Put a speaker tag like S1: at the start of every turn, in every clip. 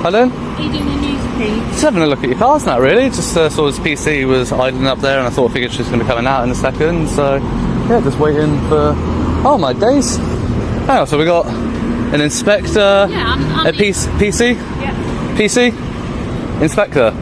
S1: Pardon?
S2: Are you doing a news piece?
S1: Just having a look at your cars now, really. Just saw his PC was idling up there, and I figured she was going to be coming out in a second. So, yeah, just waiting for... Oh, my days. Oh, so we got an inspector,
S2: I'm
S1: a PC?
S2: Yeah.
S1: PC? Inspector.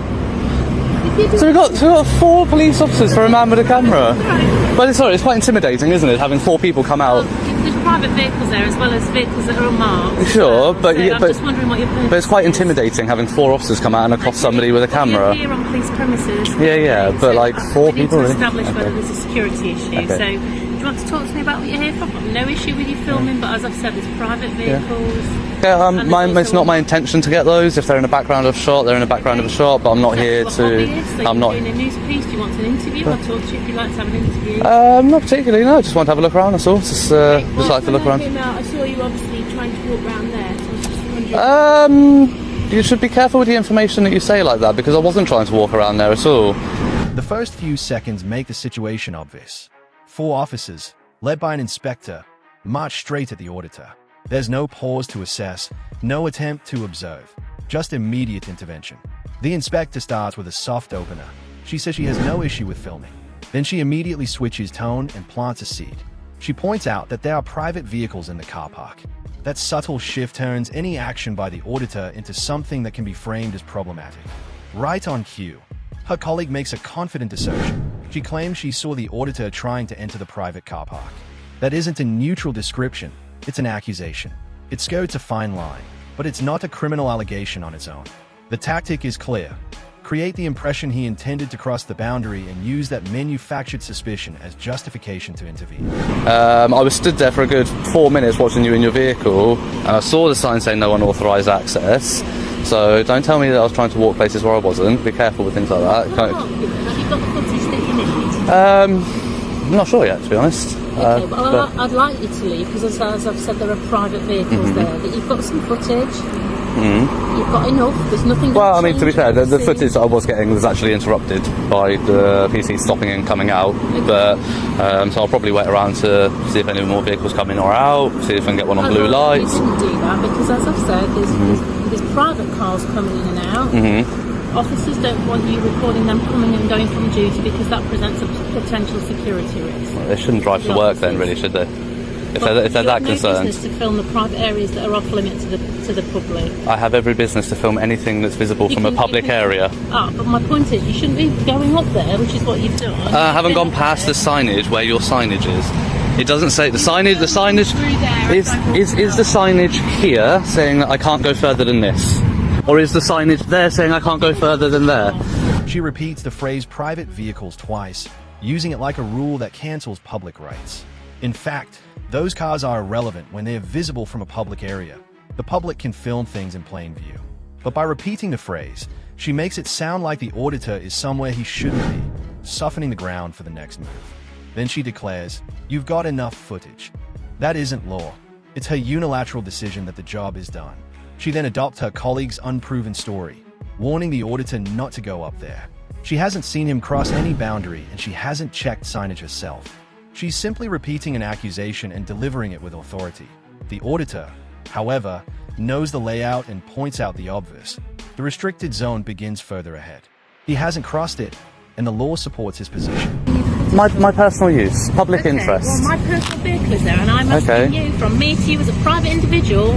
S1: So we've got 4 police officers for a man with a camera.
S2: Right.
S1: But it's quite intimidating, isn't it, having 4 people come out?
S2: There's private vehicles there as well as vehicles that are unmarked.
S1: Sure, but
S2: I'm just wondering what your purpose
S1: but it's quite
S2: is.
S1: intimidating having 4 officers come out and accost somebody with a camera.
S2: You're here on police premises.
S1: Yeah, but like 4 people.
S2: We need to
S1: Really?
S2: establish whether there's a security issue.
S1: Okay.
S2: So, do you want to talk to me about what you're here for? I've got no issue with you filming, but as I've said, there's private vehicles.
S1: Yeah, it's not my intention to get those. If they're in the background of a shot, they're in the background of a shot. But I'm not here to.
S2: I'm not doing a news piece. Do you want an interview? I'll talk to you if you'd like to have an interview.
S1: Not particularly. No, just want to have a look around. That's all. Just like to look around.
S2: I saw you obviously trying to walk around there. So I was just wondering.
S1: You should be careful with the information that you say like that, because I wasn't trying to walk around there at all.
S3: The first few seconds make the situation obvious. 4 officers, led by an inspector, march straight at the auditor. There's no pause to assess, no attempt to observe, just immediate intervention. The inspector starts with a soft opener. She says she has no issue with filming. Then she immediately switches tone and plants a seed. She points out that there are private vehicles in the car park. That subtle shift turns any action by the auditor into something that can be framed as problematic. Right on cue, her colleague makes a confident assertion. She claims she saw the auditor trying to enter the private car park. That isn't a neutral description, it's an accusation. It skirts a fine line, but it's not a criminal allegation on its own. The tactic is clear. Create the impression he intended to cross the boundary and use that manufactured suspicion as justification to intervene.
S1: I was stood there for a good 4 minutes watching you in your vehicle, and I saw the sign saying no unauthorised access. So don't tell me that I was trying to walk places where I wasn't. Be careful with things like that.
S2: Have you got the footage that you need?
S1: I'm not sure yet, to be honest.
S2: Okay, well, I'd like you to leave, because as I've said, there are private vehicles there. That you've got some footage. You've got enough. There's nothing.
S1: Well, I mean, to be fair, the footage that I was getting was actually interrupted by the PC stopping and coming out.
S2: Okay.
S1: But so I'll probably wait around to see if any more vehicles come in or out. See if I can get one on blue lights.
S2: You shouldn't do that, because as I've said, there's private cars coming in and out. Officers don't want you recording them coming and going from duty, because that presents a potential security risk.
S1: They shouldn't drive to work then, really, should they? If they're that concerned.
S2: You have no business to film the private areas that are off limit to the public.
S1: I have every business to film anything that's visible from a public area.
S2: But my point is, you shouldn't be going up there, which is what you've done.
S1: I haven't gone past the signage where your signage is. It doesn't say the signage. The signage is the signage here saying that I can't go further than this, or is the signage there saying I can't go further than there?
S3: She repeats the phrase private vehicles twice, using it like a rule that cancels public rights. In fact, those cars are irrelevant when they're visible from a public area. The public can film things in plain view. But by repeating the phrase, she makes it sound like the auditor is somewhere he shouldn't be, softening the ground for the next move. Then she declares, "You've got enough footage." That isn't law. It's her unilateral decision that the job is done. She then adopts her colleague's unproven story, warning the auditor not to go up there. She hasn't seen him cross any boundary, and she hasn't checked signage herself. She's simply repeating an accusation and delivering it with authority. The auditor, however, knows the layout and points out the obvious. The restricted zone begins further ahead. He hasn't crossed it, and the law supports his position.
S1: My personal use, public interest.
S2: Well, my personal vehicle is there, and I'm asking you, from me to you as a private individual,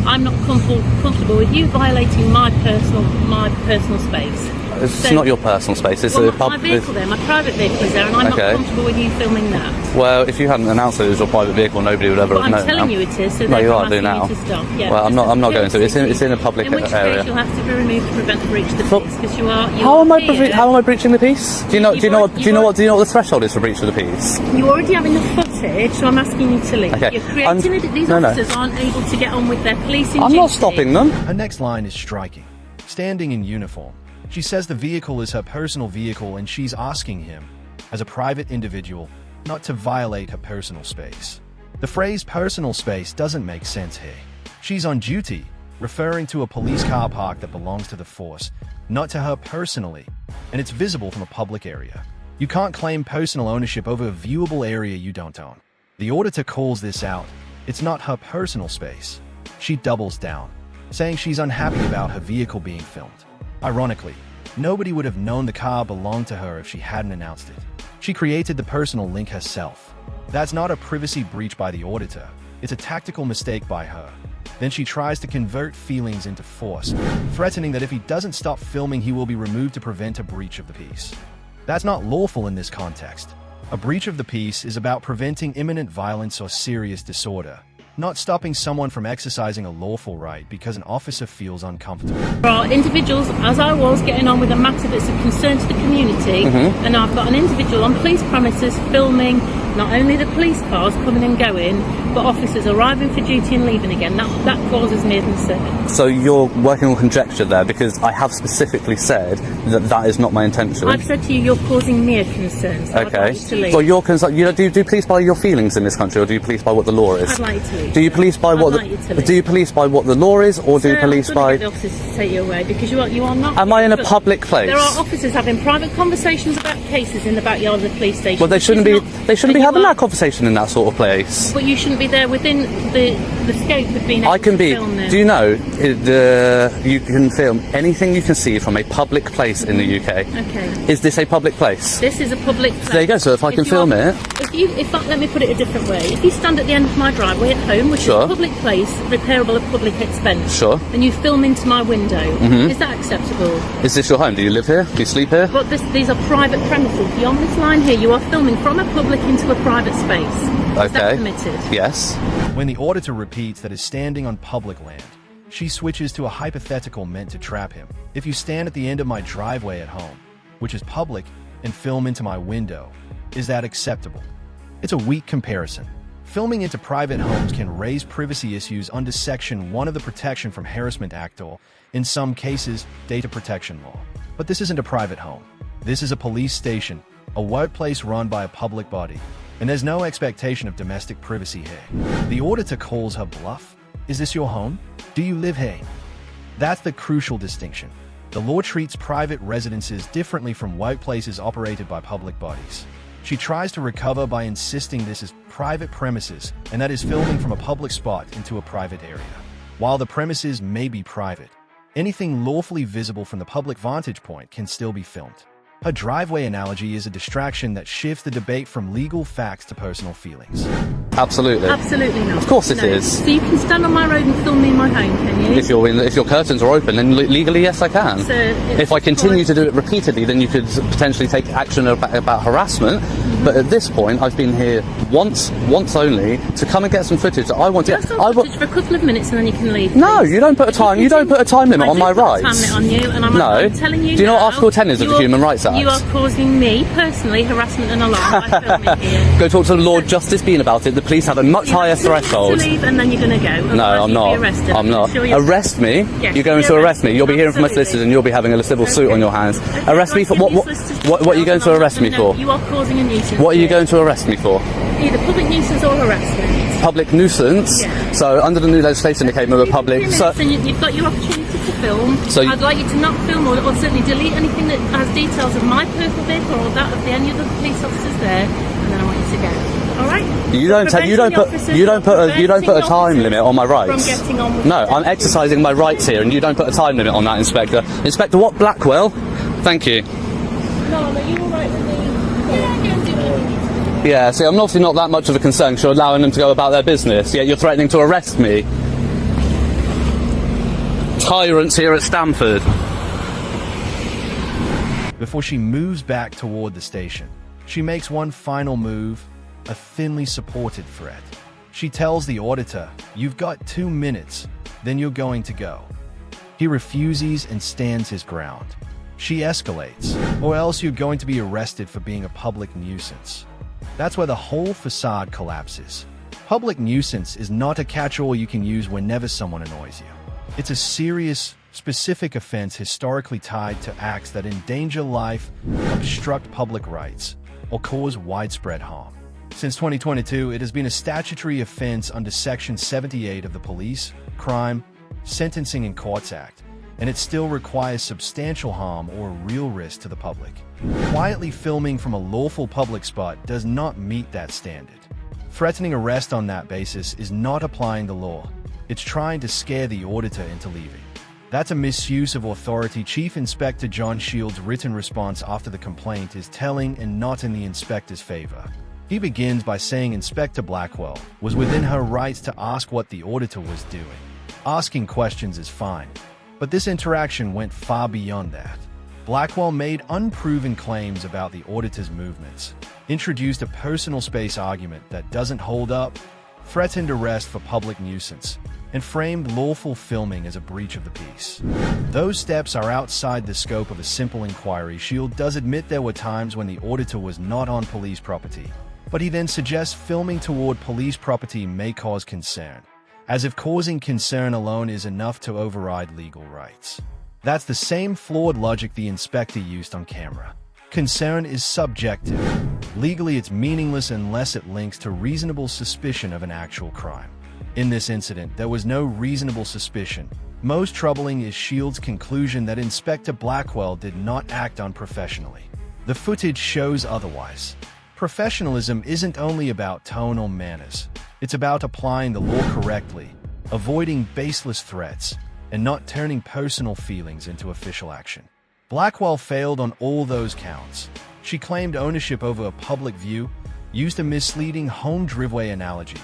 S2: I'm not comfortable with you violating my personal space.
S1: It's not your personal space. It's a
S2: my vehicle there, my private vehicle is there, and I'm not comfortable with you filming that.
S1: Well, if you hadn't announced that it was your private vehicle, nobody would ever have known.
S2: I'm telling you it is, so
S1: no, you are
S2: I'm
S1: doing now.
S2: asking you to stop. Yeah,
S1: well, I'm not going to. It's in a public area.
S2: In which case, you'll have to be removed to prevent the breach of the peace, because you are.
S1: How am I breaching the peace? Do you know what the threshold is for breach of the peace?
S2: You already have enough footage, so I'm asking you to leave.
S1: Okay.
S2: You're creating these officers aren't able to get on with their policing duty.
S1: I'm not stopping them.
S3: Her next line is striking. Standing in uniform, she says the vehicle is her personal vehicle, and she's asking him, as a private individual, not to violate her personal space. The phrase personal space doesn't make sense here. She's on duty, referring to a police car park that belongs to the force, not to her personally, and it's visible from a public area. You can't claim personal ownership over a viewable area you don't own. The auditor calls this out. It's not her personal space. She doubles down. saying she's unhappy about her vehicle being filmed. Ironically, nobody would have known the car belonged to her if she hadn't announced it. She created the personal link herself. That's not a privacy breach by the auditor, it's a tactical mistake by her. Then she tries to convert feelings into force, threatening that if he doesn't stop filming, he will be removed to prevent a breach of the peace. That's not lawful in this context. A breach of the peace is about preventing imminent violence or serious disorder, not stopping someone from exercising a lawful right because an officer feels uncomfortable.
S2: There are individuals, as I was, getting on with a matter that's of concern to the community, and I've got an individual on police premises filming not only the police cars coming and going, but officers arriving for duty and leaving again. That causes me a concern.
S1: So you're working on conjecture there, because I have specifically said that that is not my intention.
S2: I've said to you, you're causing me a concern, so I'd like you to leave.
S1: Well, you're concerned. Do you police by your feelings in this country, or do you police by what the law is?
S2: I'd like you to leave.
S1: Do you police by what? Do you police by what the law is, or do you police by?
S2: Get the officers to take you away, because you are not.
S1: Am I in a public place?
S2: There are officers having private conversations about cases in the backyard of the police station.
S1: Well, they shouldn't be. They shouldn't be having that conversation in that sort of place.
S2: But you shouldn't be there within the scope of being able to film them.
S1: Do you know you can film anything you can see from a public place in the UK?
S2: Okay.
S1: Is this a public place?
S2: This is a public place.
S1: There you go. So if I can film it.
S2: Let me put it a different way. If you stand at the end of my driveway at home, which is a public place, repairable at public expense, and you film into my window, is that acceptable?
S1: Is this your home? Do you live here? Do you sleep here?
S2: But these are private premises. Beyond this line here, you are filming from a public into a private space.
S1: Okay.
S2: Is that permitted?
S1: Yes.
S3: When the auditor repeats that is standing on public land, she switches to a hypothetical meant to trap him. If you stand at the end of my driveway at home, which is public, and film into my window, is that acceptable? It's a weak comparison. Filming into private homes can raise privacy issues under Section 1 of the Protection from Harassment Act, or, in some cases, data protection law. But this isn't a private home. This is a police station, a workplace run by a public body, and there's no expectation of domestic privacy here. The auditor calls her bluff. Is this your home? Do you live here? That's the crucial distinction. The law treats private residences differently from workplaces operated by public bodies. She tries to recover by insisting this is private premises, and that is filming from a public spot into a private area. While the premises may be private, anything lawfully visible from the public vantage point can still be filmed. Her driveway analogy is a distraction that shifts the debate from legal facts to personal feelings.
S1: Absolutely.
S2: Absolutely not.
S1: Of course it is.
S2: So you can stand on my road and film me in my home, can you?
S1: If your curtains are open, then legally, yes, I can.
S2: So
S1: if I continue to do it repeatedly, then you could potentially take action about harassment. But at this point, I've been here once only, to come and get some footage. I want to.
S2: Footage for a couple of minutes and then you can leave.
S1: No, you don't put a time. You don't put a time limit on my rights.
S2: I do put a time limit on you, and I'm telling you.
S1: Do you know what Article 10 is of the Human Rights Act?
S2: You are causing me personally harassment and alarm by filming here.
S1: Go talk to Lord Justice Bean about it. The police have a much higher threshold.
S2: To leave and then you're going to go.
S1: No, I'm not. I'm not. Arrest me?
S2: Yes,
S1: you're going to arrest me. You'll be hearing from my solicitors, and you'll be having a civil suit on your hands. Arrest me for what? What are you going to arrest me for?
S2: You are causing a nuisance.
S1: What are you going to arrest me for?
S2: Either public nuisance or harassment.
S1: Public nuisance.
S2: Yeah.
S1: So under the new legislation that came with a public.
S2: So you've got your opportunity to film. So I'd like you to not film or certainly delete anything that has details of my personal vehicle or that of any other police officers there, and then I want you to go. All right?
S1: You don't put a time limit on my rights.
S2: From getting on with
S1: no, I'm exercising my rights here, and you don't put a time limit on that, Inspector. Inspector what? Blackwell? Thank you.
S2: No, are you all right with me? Yeah, go and do whatever you need to do.
S1: Yeah, see, I'm obviously not that much of a concern because you're allowing them to go about their business, yet you're threatening to arrest me. Tyrants here at Stamford.
S3: Before she moves back toward the station, she makes one final move, a thinly supported threat. She tells the auditor, "You've got 2 minutes, then you're going to go." He refuses and stands his ground. She escalates, "Or else you're going to be arrested for being a public nuisance." That's where the whole facade collapses. Public nuisance is not a catch-all you can use whenever someone annoys you. It's a serious, specific offense historically tied to acts that endanger life, obstruct public rights, or cause widespread harm. Since 2022, it has been a statutory offense under Section 78 of the Police, Crime, Sentencing and Courts Act, and it still requires substantial harm or real risk to the public. Quietly filming from a lawful public spot does not meet that standard. Threatening arrest on that basis is not applying the law. It's trying to scare the auditor into leaving. That's a misuse of authority. Chief Inspector John Shields' written response after the complaint is telling and not in the inspector's favor. He begins by saying Inspector Blackwell was within her rights to ask what the auditor was doing. Asking questions is fine, but this interaction went far beyond that. Blackwell made unproven claims about the auditor's movements, introduced a personal space argument that doesn't hold up, threatened arrest for public nuisance, and framed lawful filming as a breach of the peace. Those steps are outside the scope of a simple inquiry. Shield does admit there were times when the auditor was not on police property, but he then suggests filming toward police property may cause concern, as if causing concern alone is enough to override legal rights. That's the same flawed logic the inspector used on camera. Concern is subjective. Legally, it's meaningless unless it links to reasonable suspicion of an actual crime. In this incident, there was no reasonable suspicion. Most troubling is Shields' conclusion that Inspector Blackwell did not act unprofessionally. The footage shows otherwise. Professionalism isn't only about tone or manners. It's about applying the law correctly, avoiding baseless threats, and not turning personal feelings into official action. Blackwell failed on all those counts. She claimed ownership over a public view, used a misleading home driveway analogy,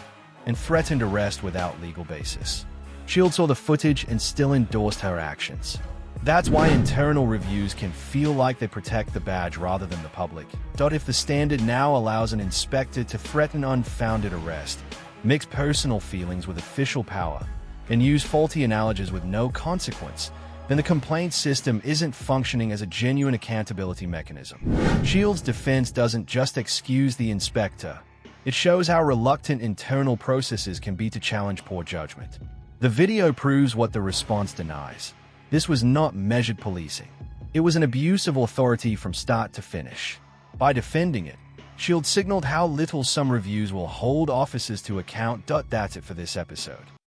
S3: and threatened arrest without legal basis. Shields saw the footage and still endorsed her actions. That's why internal reviews can feel like they protect the badge rather than the public. If the standard now allows an inspector to threaten unfounded arrest, mix personal feelings with official power, and use faulty analogies with no consequence, then the complaint system isn't functioning as a genuine accountability mechanism. Shields' defense doesn't just excuse the inspector. It shows how reluctant internal processes can be to challenge poor judgment. The video proves what the response denies. This was not measured policing. It was an abuse of authority from start to finish. By defending it, Shields signaled how little some reviews will hold officers to account. That's it for this episode.